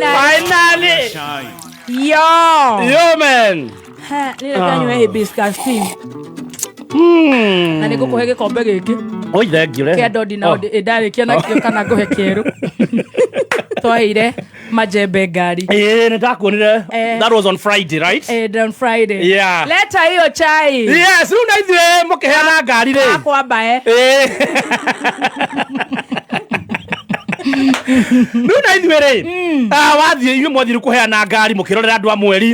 Finally. Yo man. Nile kanywe hibiscus tea. Na niko kuhege kombe giki. Oi thank you. Kia dodi na edare kia na kio kana gohe keru. Toire majembe ngari. Nitakuonire. That was on Friday, right? On Friday. Yeah. Leta hiyo chai. Yes, unaitwe mukiheana ngari ri. Akwamba Nuna ithuere wathie inywe mwathire kuheana ngari mukirorera andu a mweri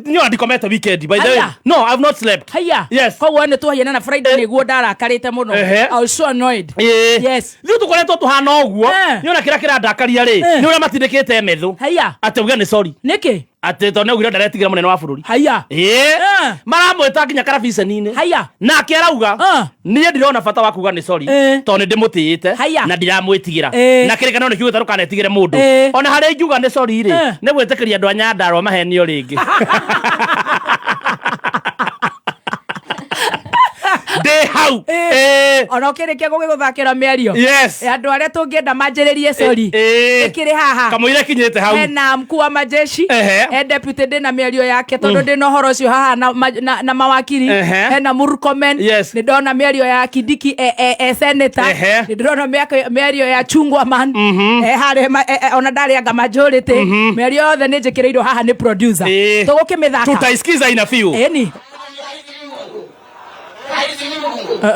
nyo ndikomete weekend by the way. No, I've not slept. Yes. Kwa wane tuhiana na Friday niguo ndarakarite muno. I was so annoyed. Yes. Thiu tukoretwo tuhana uguo niona kira ndakaria ri ni uria matindikite methu ate uga ni sorry niki ate to neugire ndaretigira munene wa bururi maramwita nginya karabiceni-ini na akirauga nie ndirona bata wa kuga ni sorry to ni ndimutiite na ndiramwitigira na kirikano ni kiuga rukanetigire mundu ona hari ngiuga ni sorry ri ni gwitikiria andu a Nyandarua mahenio ringi de how ona ukirikia guguthakira miario yes andu aria tungienda manjiririe sorry ikiri haha kamuire kinyete hau hena mkuu wa majeshi deputy ndina miario yake tondu ndina horo cio haha na mawakiri hena Murkomen ni ndona miario ya Kidiki senator ni ndona miario ya Chungwaman hari ona ndari anga majority miario yothe ni njikirirwo haha ni producer tugukimithaka tutaisikiza ina few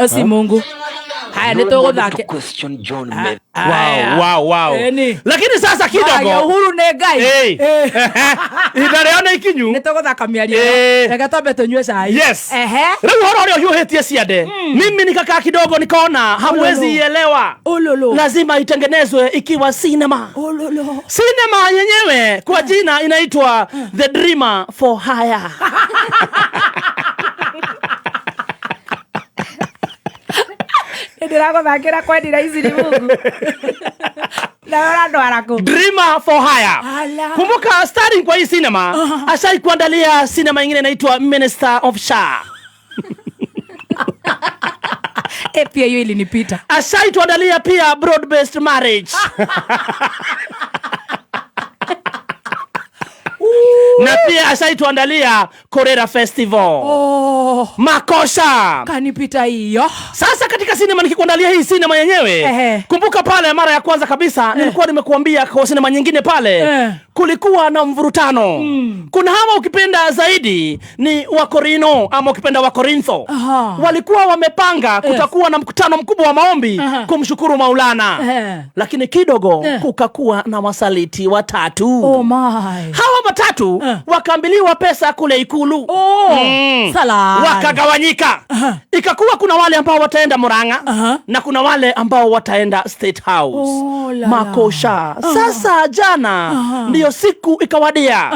si Mungu. Haya nituguthakia. Wow. Lakini sasa kidogo. Uhuru ne ngai. Idariona ikinyu. Nituguthaka miario. Rega tombe tunywe cai. Yes. Rĩu horo ũrĩa ũhiũhĩtie ciande. Mimi nikakaa kidogo nikaona hamwezi elewa. Lazima itengenezwe ikiwa cinema. Cinema yenyewe kwa jina inaitwa The Dreamer for Hire. Ndiraguthakira kwendira ici ni Mungu. Na ndo araku. Dreamer for Hire. Kumbuka starring kwa hii cinema, ashai kuandalia cinema nyingine inaitwa Minister of Sha. Pia hiyo ilinipita. Ashai tuandalia pia Broad Based Marriage. Na pia ashai tuandalia Korera Festival. Makosa kanipita hiyo. Sasa katika sinema nikikuandalia hii sinema yenyewe kumbuka pale mara ya kwanza kabisa nilikuwa nimekuambia kwa sinema nyingine pale kulikuwa na mvurutano. Kuna hawa ukipenda zaidi ni Wakorino ama ukipenda Wakorintho. Walikuwa wamepanga kutakuwa na mkutano mkubwa wa maombi kumshukuru Maulana. Lakini kidogo kukakuwa na wasaliti watatu. Oh my. Hawa watatu wakaambiliwa pesa kule ikulu. Wakagawanyika. Ikakuwa kuna wale ambao wataenda Murang'a na kuna wale ambao wataenda State House. Makosha. Sasa jana ndio siku ikawadia.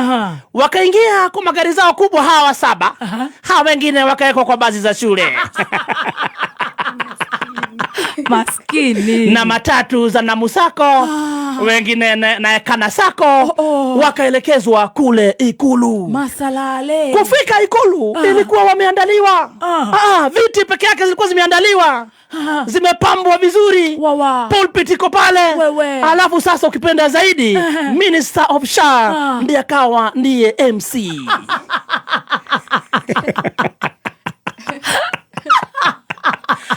Wakaingia kwa magari zao kubwa hawa 7. Hawa wengine wakaekwa kwa basi za shule. Maskini. Na matatu za Namusako wengine na Kanasako wakaelekezwa kule ikulu. Masalale. Kufika ikulu ilikuwa wameandaliwa. Viti peke yake zilikuwa zimeandaliwa. Zimepambwa vizuri. Pulpit iko pale. Alafu sasa ukipenda zaidi Minister of Sha ndiye akawa ndiye MC.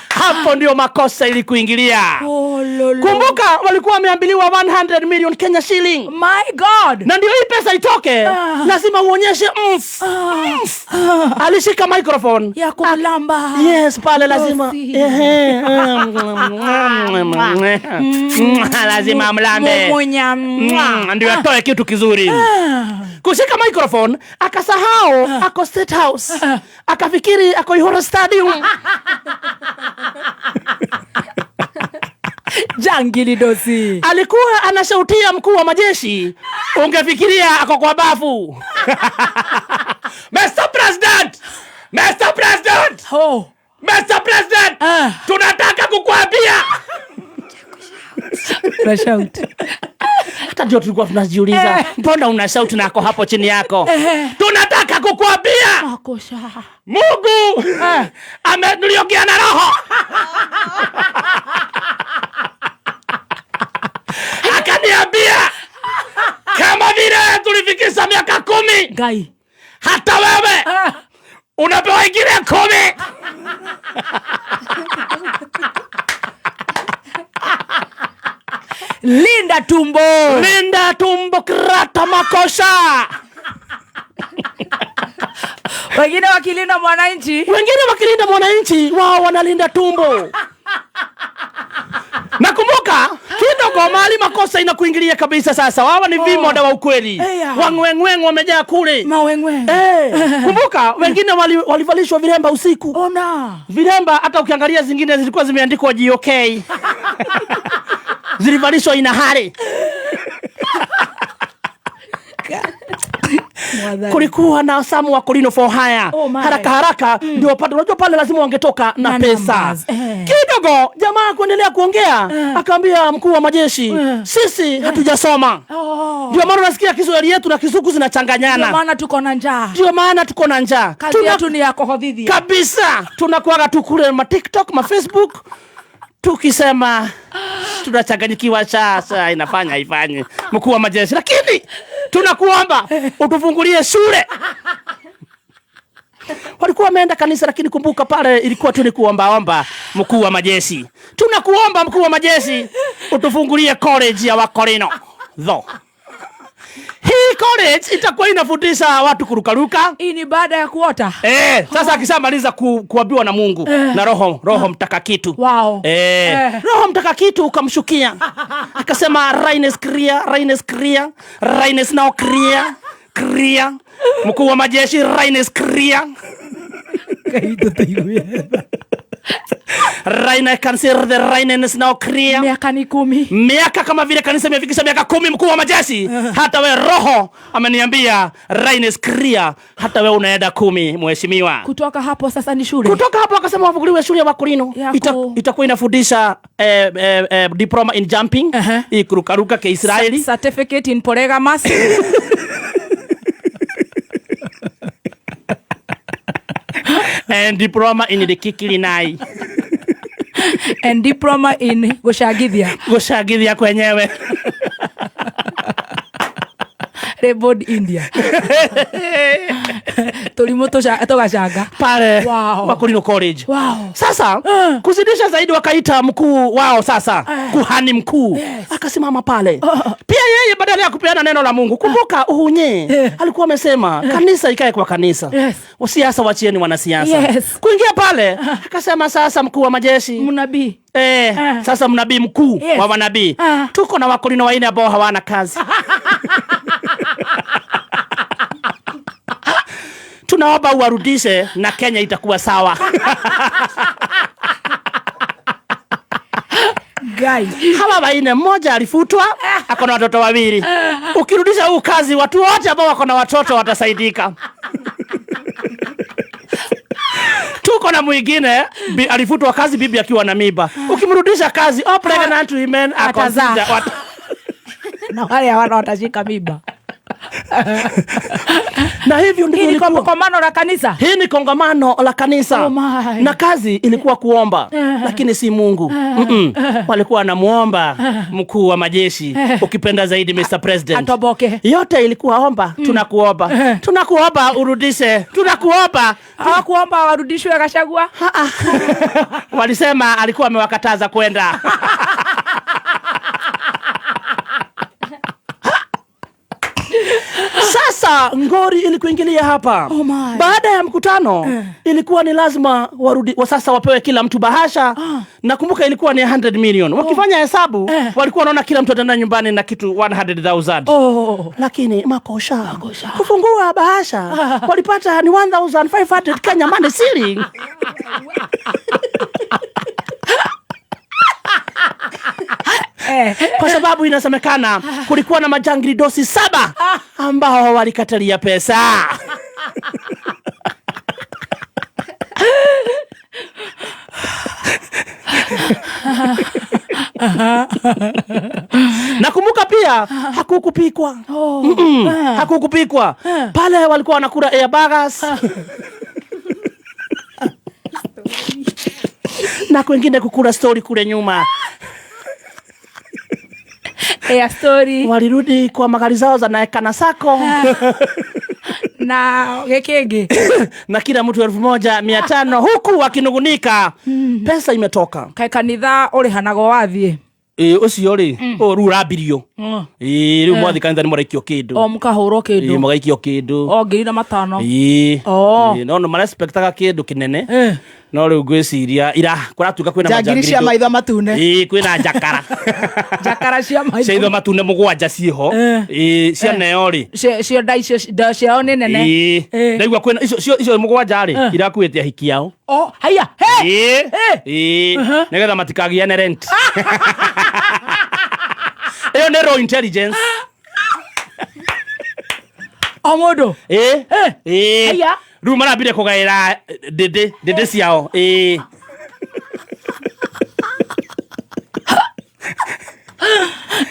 Hapo ndio makosa ili kuingilia. Kumbuka walikuwa wameambiliwa 100 million Kenya shilling. My God. Na ndio hii pesa itoke lazima uonyeshe alishika microphone ya kumlamba. Yes, pale lazima lazima mlambe. Ndio atoe kitu kizuri. Kushika microphone akasahau ako State House. Akafikiri ako Ihoro Stadium. Jangili dosi. Alikuwa anashautia mkuu wa majeshi. Ungefikiria ako kwa bafu. Mr. President! Mr. President! Mr. President! Tunataka kukuambia. Unashout. Hata ndio tulikuwa tunajiuliza, mbona unashout na ako hapo chini yako? Tunataka kukuambia. Makosha. Mungu ameniliongea na roho. Akaniambia ukifikisha miaka 10 Gai, hata wewe unapewa ingine 10. Linda tumbo, krata makosha. Wengine wakilinda mwananchi, wao wanalinda tumbo. Nakumbuka kidogo mali makosa inakuingilia kabisa sasa. Wao ni vimoda wa ukweli. Wangwengwe wamejaa kule. Kumbuka wengine walivalishwa viremba usiku. Ona. Viremba hata ukiangalia zingine zilikuwa zimeandikwa GOK. Zilivalishwa inahari. Kulikuwa na Samu wa Kolino for hire. Haraka ndio pale, unajua pale lazima wangetoka na pesa. Kidogo jamaa kuendelea kuongea, akaambia mkuu wa majeshi, sisi hatujasoma. Ndio maana unasikia Kiswahili yetu na Kisuku zinachanganyana. Ndio maana tuko na njaa. Kazi yetu ni yako hodhidi. Kabisa. Tunakuaga tu kule ma TikTok, ma Facebook. Tukisema tunachanganyikiwa sasa, inafanya haifanye mkuu wa majeshi, lakini tunakuomba utufungulie shule. Walikuwa wameenda kanisa, lakini kumbuka pale ilikuwa tu ni kuomba mkuu wa majeshi. Tunakuomba mkuu wa majeshi utufungulie college ya Wakorino. Hii college itakuwa inafundisha watu kurukaruka. Hii ni baada ya kuota. Sasa akishamaliza kuambiwa na Mungu na Roho Mtakakitu. Wow. Roho Mtakakitu ukamshukia. Akasema Raines now clear. Mkuu wa majeshi Raines clear. Raina consider the Raines now clear. Miaka ni 10. Miaka kama vile kanisa imefikisha miaka 10 mkuu wa majeshi. Hata we Roho ameniambia Raines clear. Hata we unaenda 10 mheshimiwa. Kutoka hapo sasa ni shule. Kutoka hapo akasema wafunguliwe shule ya Wakorino. Itakuwa inafundisha diploma in jumping, ikurukaruka ke Israeli. Certificate in polygamous. And diploma in the Kikilinai. And diploma in Goshagithia kwenyewe. Rebod India. Tolimoto togashanga pale Wakorino College. Sasa kuzidisha zaidi wakaita mkuu wao sasa, kuhani mkuu. Akasimama pale. Pia yeye badala ya kupeana neno la Mungu, kumbuka Uhunye alikuwa amesema kanisa ikae kwa kanisa. Siasa wachieni wanasiasa. Kuingia pale akasema sasa mkuu wa majeshi, mnabii. Sasa mnabii mkuu wa manabii. Tuko na Wakorino waine ambao hawana kazi. Tunaomba uwarudishe na Kenya itakuwa sawa. Hawa waine, mmoja alifutwa, akona watoto 2. Ukirudisha huu kazi, watu wote ambao wako na watoto watasaidika. Tuko na mwingine alifutwa kazi, bibi akiwa na mimba. Ukimrudisha kazi, pregnant women atazaa. Na wale hawana watashika mimba. Na hivyo ndivyo ilikuwa kongamano la kanisa. Hii ni kongamano la kanisa. Na kazi ilikuwa kuomba, lakini si Mungu. Walikuwa wanamuomba mkuu wa majeshi, ukipenda zaidi Mr. President. Atoboke. Yote ilikuwa omba, tunakuomba urudishe. Hawakuomba warudishwe Gachagua. Walisema alikuwa amewakataza kwenda. Sasa ngori ilikuingilia hapa. Baada ya mkutano ilikuwa ni lazima warudi sasa wapewe kila mtu bahasha. Nakumbuka ilikuwa ni 100 million. Wakifanya hesabu walikuwa wanaona kila mtu ataenda nyumbani na kitu 100,000. Lakini makosha. Kufungua bahasha walipata ni 1,500 Kenya money shilling. Kwa sababu inasemekana kulikuwa na majangili dosi 7 ambao walikatalia pesa. Nakumbuka pia hakukupikwa. Hakukupikwa. Pale walikuwa wanakula air burgers. Na kwingine kukula story kule nyuma. ya story. Walirudi kwa magari zao za Naekana Sacco. Na gekege na kila mtu 1500 huku wakinugunika. Pesa imetoka. Kai kanitha uri hanago wathie. Ucio ri rura birio. Riu mwathi kanitha ni murekio kindu. O mukahuro kindu. Mugaikio kindu. O 5,000. No marespectaga kindu kinene. No riu ngwiciria ira kuratuka kwina majangiri cia maitho matune. Kwina njakara. Njakara cia maitho. Cia maitho matune mugwanja ciho. Cia neo ri. Cio dai ciao ni nene. Ndaigua kwina icio mugwanja ri irakuite ahiki yao. Haya. Negetha matikagiane rent. Eyo ne raw intelligence. Omodo. Haya. Ruma marabire kugaira dede ciao.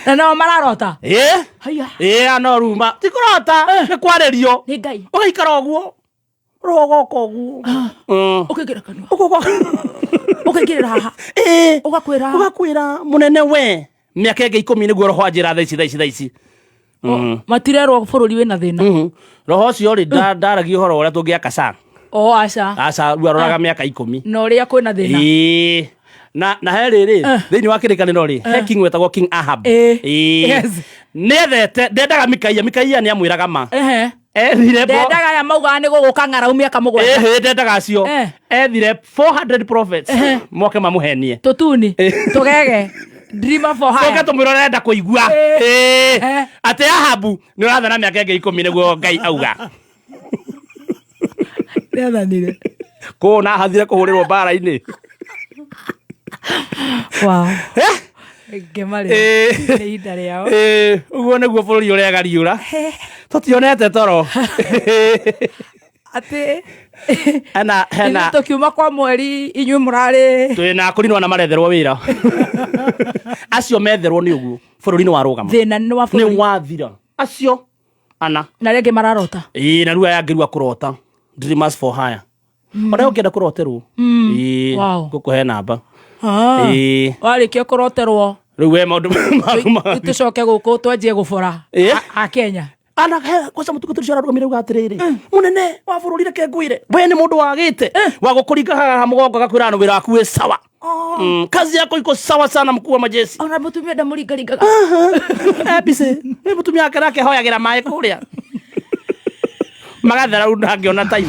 Na no mararota. Haya. No ruma. Tikurota. Ni kwarerio. Ni Ngai. Ugaikara oguo. Rogoko oguo. Ukigira kanua. Ukigira haha. Ugakwira munene we. Miaka ege 10 niguo roho ajira thaici. Matirerwo bururi wina thina. Roho cio ri ndaragi horo uria tungiaka sa. Aca ruaroraga miaka 10. No ria kwina thina. Na heriri thiini wa kirikaniro ri he king wetagwo King Ahab. Nethete ndendaga Mikaia ni amwiraga ma. Ethire ndendaga ya mauga ni guguka ng'arau miaka mugwanja. Ndendaga acio. Ethire 400 prophets moke mamuhenie. Tutuni tugege dreamer for hire. Toka tumwira renda kuigua. Ate Ahabu ni urathana miaka ege 10 niguo Ngai auga. Ndathanire. Ko na hathire kuhurirwo bara-ini. Wow. Gemari. Ni ida riao. Uguo niguo bururi uria gariura. Tutionete toro. Ate hena tukiuma kwa mweri inyuĩ murari twina kurinwa na maretherwo wira. Acio metherwo ni uguo bururi-ini warugama. Thina ni wa bururi. Ni wathira. Acio na rege mararota. Na rua yangirua kurota. Dreamers for hire. Ora ukienda kuroterwo. Gukuhe namba. Warikia kuroterwo. Riu we maundu tucoke guku twanjie gubora a Kenya. Kwa sababu tukuturisha rugumire ugatiriri munene wa bururi reke ngwire we ni mundu wagite wa gukuringa haha mugongo gakwira no wira waku we sawa. Kazi yako iko sawa sana mkuu wa majeshi. Ona mutumia ndamuringaringa. Bise mutumia yake hoyagira mai kuria magathera undangiona time.